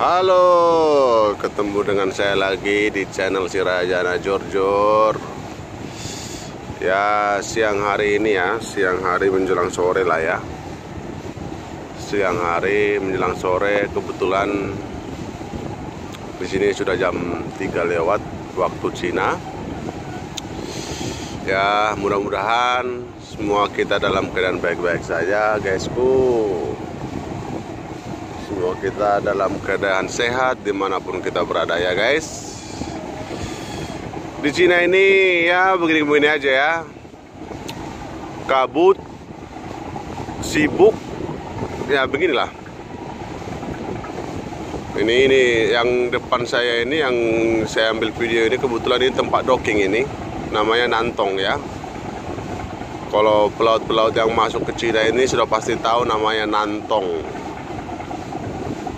Halo, ketemu dengan saya lagi di channel si Rajana Jor-Jor. Ya, siang hari ini ya, siang hari menjelang sore lah ya. Siang hari menjelang sore, kebetulan di sini sudah jam 3 lewat waktu Cina. Ya, mudah-mudahan semua kita dalam keadaan baik-baik saja, guysku. Semua kita dalam keadaan sehat dimanapun kita berada ya guys. Di Cina ini ya begini-begini aja ya. Kabut, sibuk, ya beginilah. Ini yang depan saya ini, yang saya ambil video ini, kebetulan ini tempat docking ini. Namanya Nantong ya. Kalau pelaut-pelaut yang masuk ke Cina ini sudah pasti tahu namanya Nantong.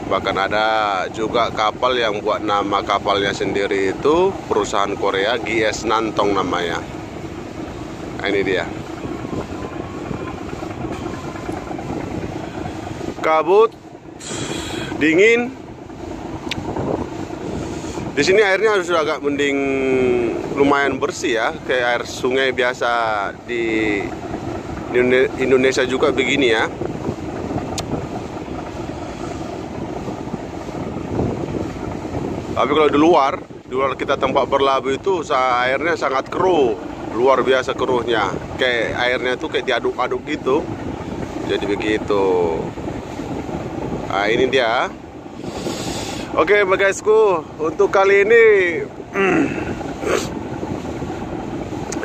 Bahkan ada juga kapal yang buat nama kapalnya sendiri, itu perusahaan Korea, GS Nantong namanya. Nah, ini dia. Kabut, dingin. Di sini airnya sudah agak mending, lumayan bersih ya, kayak air sungai biasa di Indonesia juga begini ya. Tapi kalau di luar kita tempat berlabuh itu airnya sangat keruh, luar biasa keruhnya. Kayak airnya tuh kayak diaduk-aduk gitu. Jadi begitu. Nah, ini dia. Oke, guysku, untuk kali ini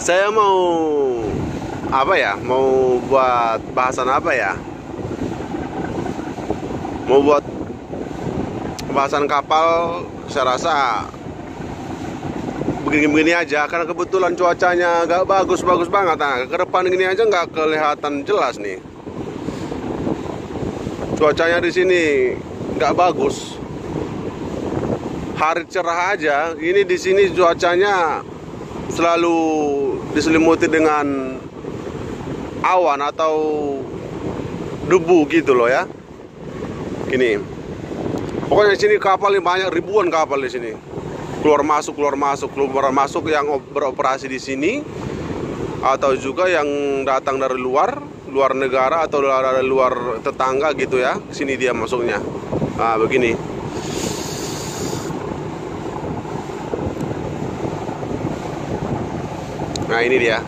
saya mau apa ya? Mau buat bahasan apa ya? Mau buat bahasan kapal. Saya rasa begini-begini aja, karena kebetulan cuacanya nggak bagus-bagus banget. Nah, ke depan gini aja nggak kelihatan jelas nih. Cuacanya di sini nggak bagus. Hari cerah aja, ini di sini cuacanya selalu diselimuti dengan awan atau debu gitu loh ya. Gini. Pokoknya di sini kapal ini banyak, ribuan kapal di sini. Keluar masuk yang beroperasi di sini, atau juga yang datang dari luar negara atau dari luar tetangga gitu ya. Sini dia masuknya. Nah, begini. Nah, ini dia.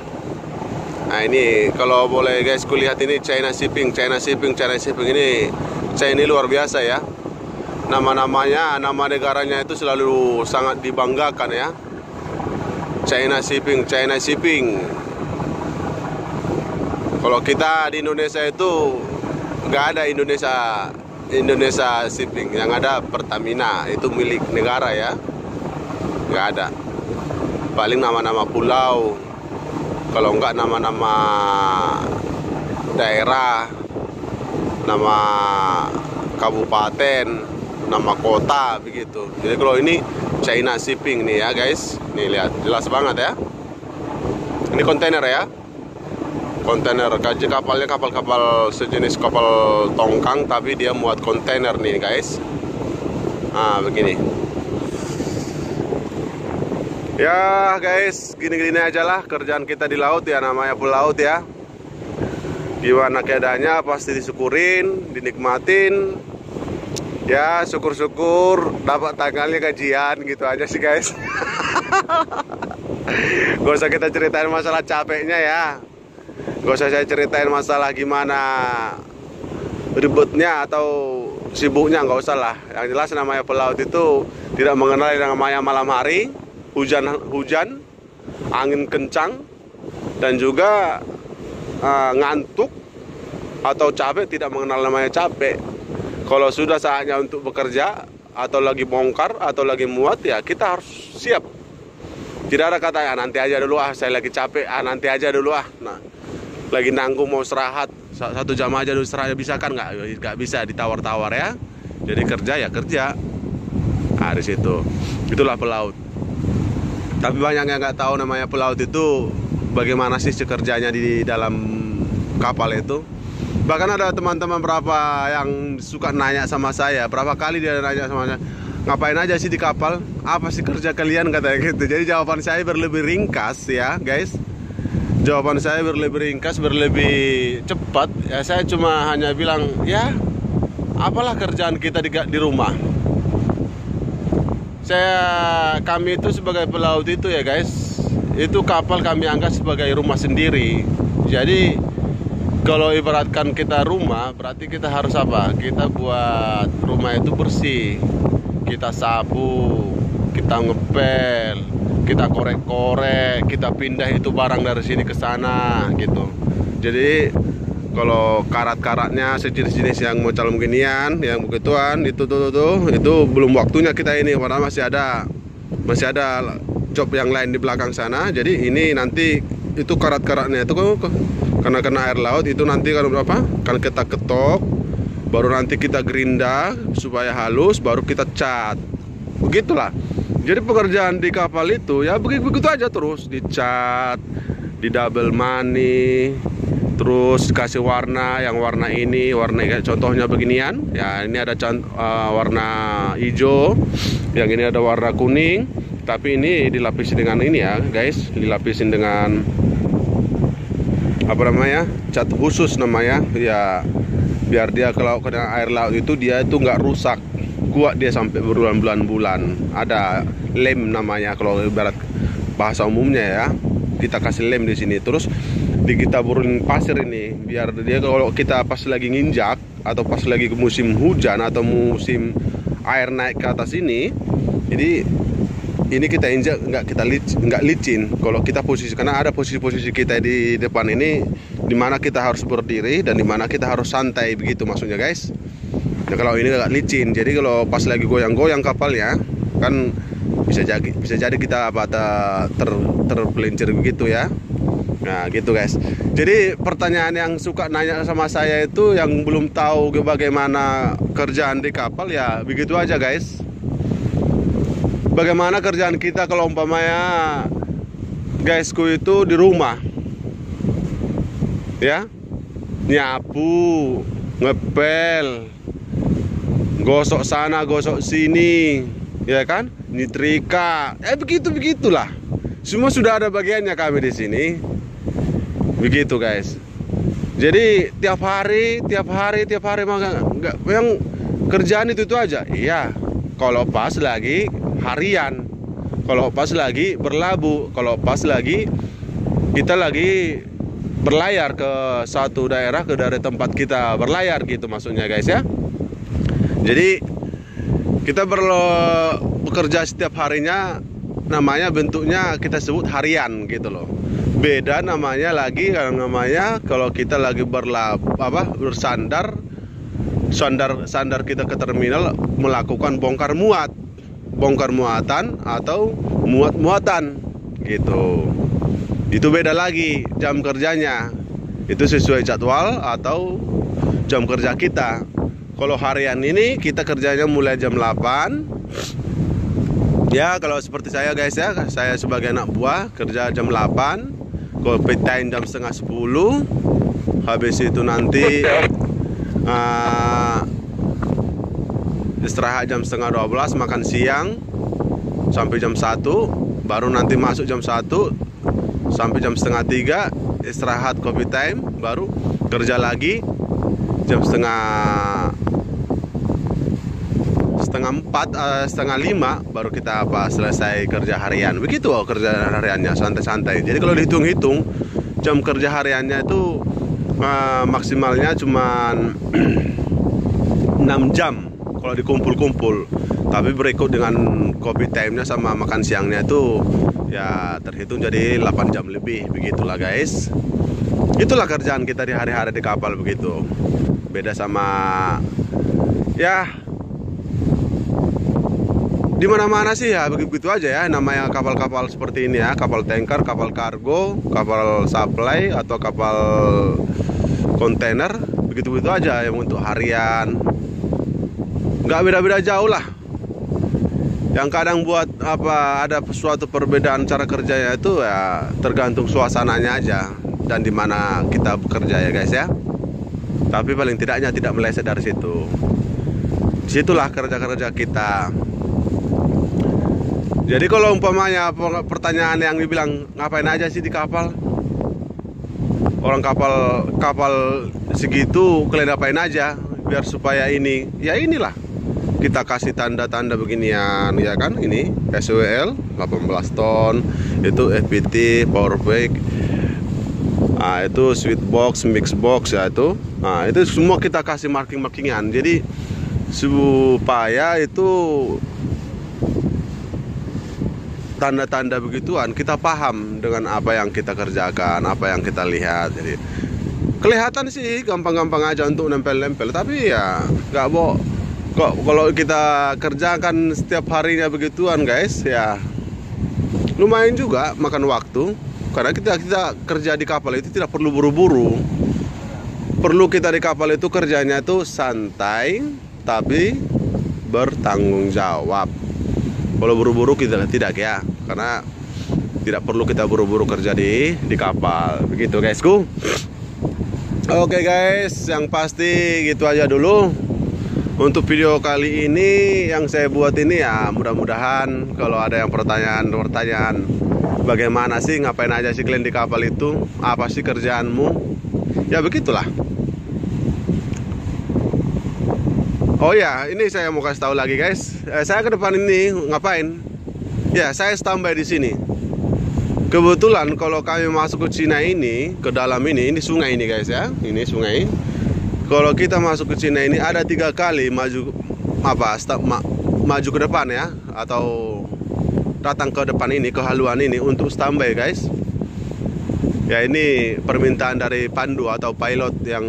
Nah, ini kalau boleh guys kulihat ini China Shipping ini. China ini luar biasa ya. Nama-namanya, nama negaranya itu selalu sangat dibanggakan ya. China Shipping. Kalau kita di Indonesia itu nggak ada Indonesia Shipping, yang ada Pertamina, itu milik negara ya. Nggak ada. Paling nama-nama pulau, kalau nggak nama-nama daerah, nama kabupaten, nama kota begitu. Jadi kalau ini China Shipping nih ya guys. Nih lihat, jelas banget ya. Ini kontainer ya. Kontainer, kaji kapalnya kapal sejenis kapal tongkang, tapi dia muat kontainer nih guys. Nah, begini. Ya guys, gini-gini aja lah kerjaan kita di laut ya, namanya pelaut ya. Gimana keadaannya pasti disyukurin, dinikmatin. Ya, syukur-syukur dapat tanggalnya gajian gitu aja sih guys. Gak usah kita ceritain masalah capeknya ya. Gak usah saya ceritain masalah gimana ribetnya atau sibuknya, gak usah lah. Yang jelas namanya pelaut itu tidak mengenal yang namanya malam hari, hujan, angin kencang, dan juga ngantuk atau capek. Tidak mengenal namanya capek. Kalau sudah saatnya untuk bekerja, atau lagi bongkar, atau lagi muat, ya kita harus siap. Tidak ada kata, ya nanti aja dulu ah, saya lagi capek, nanti aja dulu ah. Nah, lagi nanggung mau istirahat, 1 jam aja dulu istirahat, bisa kan? Nggak bisa ditawar-tawar ya. Jadi kerja ya kerja. Nah, di situ. Itulah pelaut. Tapi banyak yang nggak tahu namanya pelaut itu, bagaimana sih kerjanya di dalam kapal itu. Bahkan ada teman-teman berapa yang suka nanya sama saya, berapa kali dia nanya sama saya, ngapain aja sih di kapal? Apa sih kerja kalian, katanya gitu. Jadi jawaban saya berlebih ringkas ya guys. Jawaban saya berlebih ringkas, berlebih cepat. Ya saya cuma hanya bilang, ya apalah kerjaan kita di rumah. Kami itu sebagai pelaut itu ya guys, itu kapal kami anggap sebagai rumah sendiri. Jadi kalau ibaratkan kita rumah, berarti kita harus apa? Kita buat rumah itu bersih. Kita sapu, kita ngepel, kita korek-korek, kita pindah itu barang dari sini ke sana gitu. Jadi kalau karat-karatnya sejenis-jenis yang macam ginian, yang begituan, itu belum waktunya kita ini, padahal masih ada job yang lain di belakang sana. Jadi ini nanti itu karat-karatnya itu karena kena air laut itu nanti kan apa? Kan kita ketok, baru nanti kita gerinda supaya halus, baru kita cat. Begitulah. Jadi pekerjaan di kapal itu ya begitu aja terus, dicat, di double money, terus kasih warna, yang warna ini, contohnya beginian. Ya ini ada warna hijau, yang ini ada warna kuning. Tapi ini dilapisi dengan ini ya guys, dilapisin dengan apa namanya, cat khusus namanya. Ya biar dia kalau kena air laut itu dia itu nggak rusak, kuat dia sampai berbulan-bulan. Ada lem namanya kalau ibarat bahasa umumnya ya. Kita kasih lem di sini, terus kita buruin pasir ini biar dia kalau kita pas lagi nginjak atau pas lagi musim hujan atau musim air naik ke atas ini, jadi ini kita injak nggak licin. Kalau kita posisi, karena ada posisi-posisi kita di depan ini dimana kita harus berdiri dan dimana kita harus santai, begitu maksudnya guys. Nah kalau ini nggak licin, jadi kalau pas lagi goyang-goyang kapalnya kan bisa jadi kita terpelincir begitu ya. Nah gitu guys. Jadi pertanyaan yang suka nanya sama saya itu yang belum tahu bagaimana kerjaan di kapal, ya begitu aja guys. Bagaimana kerjaan kita kalau umpamanya guysku itu di rumah ya, nyapu, ngepel, gosok sana gosok sini ya kan, nyetrika, begitulah. Semua sudah ada bagiannya kami di sini. Begitu guys. Jadi tiap hari maka enggak yang kerjaan itu aja. Iya. Kalau pas lagi harian, kalau pas lagi berlabuh, kalau pas lagi kita lagi berlayar ke satu daerah, ke dari tempat kita berlayar gitu maksudnya guys ya. Jadi kita bekerja setiap harinya, namanya bentuknya kita sebut harian gitu loh. Beda namanya lagi kalau kita lagi bersandar kita ke terminal melakukan bongkar muatan atau muatan gitu. Itu beda lagi jam kerjanya. Itu sesuai jadwal atau jam kerja kita. Kalau harian ini kita kerjanya mulai jam 8. Ya kalau seperti saya guys ya, saya sebagai anak buah kerja jam 8, coffee time jam setengah 10. Habis itu nanti istirahat jam setengah 12, makan siang sampai jam 1, baru nanti masuk jam 1 sampai jam setengah 3, istirahat coffee time, baru kerja lagi jam setengah 4, setengah 5 baru kita selesai kerja harian. Begitu kerja hariannya, santai-santai. Jadi kalau dihitung-hitung jam kerja hariannya itu maksimalnya cuma 6 jam kalau dikumpul-kumpul. Tapi berikut dengan coffee time-nya sama makan siangnya itu ya terhitung jadi 8 jam lebih. Begitulah guys. Itulah kerjaan kita di hari-hari di kapal begitu. Beda sama ya di mana-mana sih ya begitu aja ya, namanya kapal-kapal seperti ini ya, kapal tanker, kapal kargo, kapal supply atau kapal kontainer, begitu-begitu aja yang untuk harian. Nggak beda-beda jauh lah. Yang kadang buat ada suatu perbedaan cara kerjanya itu ya tergantung suasananya aja dan di mana kita bekerja ya guys ya. tapi paling tidaknya tidak meleset dari situ. Disitulah kerja-kerja kita. Jadi kalau umpamanya pertanyaan yang dibilang ngapain aja sih di kapal, orang kapal segitu kalian ngapain aja biar supaya ini, ya inilah kita kasih tanda-tanda beginian ya kan. Ini SWL 18 ton, itu FPT power brake, nah itu switch box, mix box ya itu. Nah itu semua kita kasih marking-markingan, jadi supaya itu tanda-tanda begituan kita paham dengan apa yang kita kerjakan, apa yang kita lihat. Jadi kelihatan sih gampang-gampang aja untuk nempel-nempel, tapi ya nggak kok kalau kita kerjakan setiap harinya begituan guys, ya lumayan juga makan waktu. Karena kita kerja di kapal itu tidak perlu buru-buru. Perlu kita di kapal itu kerjanya itu santai tapi bertanggung jawab. Kalau buru-buru kita tidak ya, karena tidak perlu kita buru-buru kerja di kapal. Begitu guysku. Oke guys, yang pasti gitu aja dulu untuk video kali ini yang saya buat ini ya. Mudah-mudahan kalau ada yang pertanyaan bagaimana sih, ngapain aja sih kalian di kapal itu, apa sih kerjaanmu, ya begitulah. Oh ya, ini saya mau kasih tahu lagi guys. Saya ke depan ini ngapain? Ya, saya standby di sini. Kebetulan kalau kami masuk ke Cina ini, ke dalam ini sungai ini guys ya. Ini sungai. Kalau kita masuk ke Cina ini ada 3 kali maju ke depan ya, atau datang ke depan ini, ke haluan ini untuk standby guys. Ya ini permintaan dari pandu atau pilot yang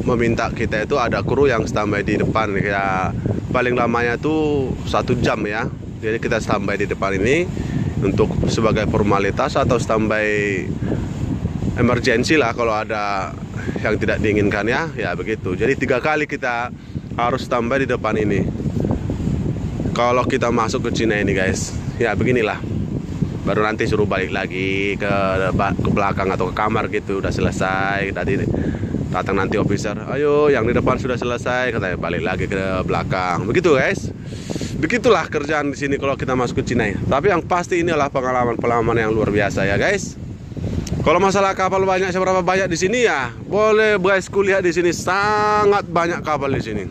meminta kita itu ada kru yang standby di depan ya, paling lamanya tuh 1 jam ya. Jadi kita standby di depan ini untuk sebagai formalitas atau standby emergency lah kalau ada yang tidak diinginkan ya. Ya begitu. Jadi 3 kali kita harus standby di depan ini kalau kita masuk ke Cina ini guys. Ya beginilah. Baru nanti suruh balik lagi ke belakang atau ke kamar gitu. Udah selesai. Tadi datang nanti officer, ayo yang di depan sudah selesai, katanya balik lagi ke belakang. Begitu guys. Begitulah kerjaan di sini kalau kita masuk ke Cina ya. Tapi yang pasti ini adalah pengalaman yang luar biasa ya guys. Kalau masalah kapal banyak seberapa banyak di sini ya, boleh guys kuliah di sini, sangat banyak kapal di sini.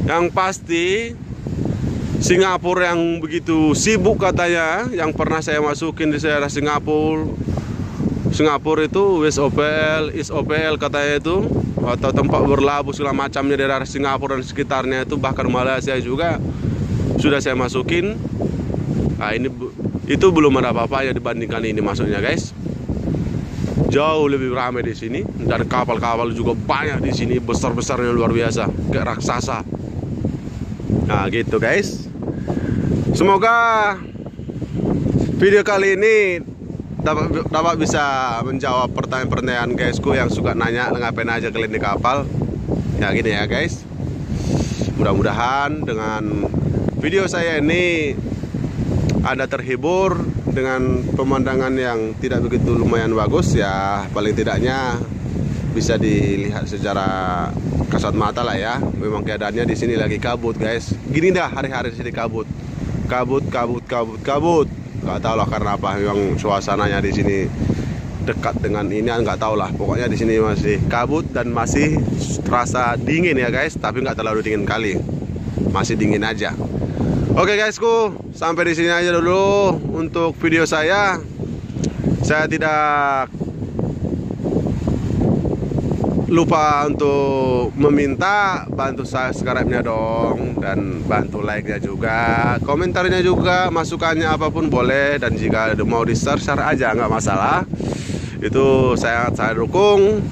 Yang pasti Singapura yang begitu sibuk katanya, yang pernah saya masukin di daerah Singapura itu West OPL, East OPL katanya itu, atau tempat berlabuh segala macamnya di daerah Singapura dan sekitarnya itu, bahkan Malaysia juga sudah saya masukin. Nah itu belum ada apa-apanya dibandingkan ini masuknya guys. Jauh lebih ramai di sini dan kapal-kapal juga banyak di sini, besar-besarnya luar biasa, kayak raksasa. Nah gitu guys. Semoga video kali ini dapat bisa menjawab pertanyaan-pertanyaan guysku yang suka nanya ngapain aja kalian di kapal. Ya gini ya guys. Mudah-mudahan dengan video saya ini Anda terhibur dengan pemandangan yang tidak begitu lumayan bagus ya. Paling tidaknya bisa dilihat secara kasat mata lah ya. Memang keadaannya di sini lagi kabut guys. Gini dah hari-hari di sini kabut. Kabut. Nggak tahu lah karena apa. Memang suasananya di sini dekat dengan ini, nggak tahu lah. Pokoknya di sini masih kabut dan masih terasa dingin ya guys. Tapi nggak terlalu dingin kali. Masih dingin aja. Oke guysku, sampai di sini aja dulu untuk video saya. Saya tidak lupa untuk meminta bantu saya subscribe-nya dong, dan bantu like-nya juga, komentarnya juga, masukannya apapun boleh, dan jika mau di-share aja nggak masalah, itu saya dukung.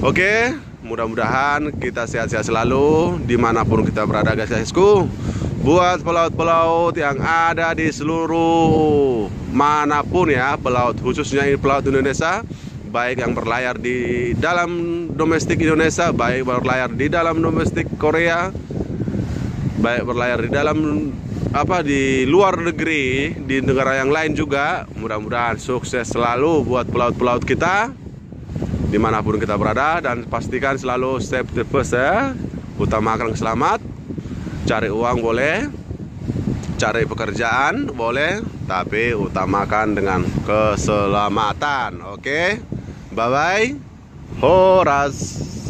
Oke, mudah-mudahan kita sehat-sehat selalu dimanapun kita berada guysku. Buat pelaut-pelaut yang ada di seluruh manapun ya, pelaut khususnya ini pelaut Indonesia, baik yang berlayar di dalam domestik Indonesia, baik berlayar di dalam domestik Korea, baik berlayar di dalam di luar negeri, di negara yang lain juga. Mudah-mudahan sukses selalu buat pelaut-pelaut kita. dimanapun kita berada, dan pastikan selalu safety first ya. Utamakan selamat. Cari uang boleh, cari pekerjaan boleh, tapi utamakan dengan keselamatan. Oke, bye bye. Horas.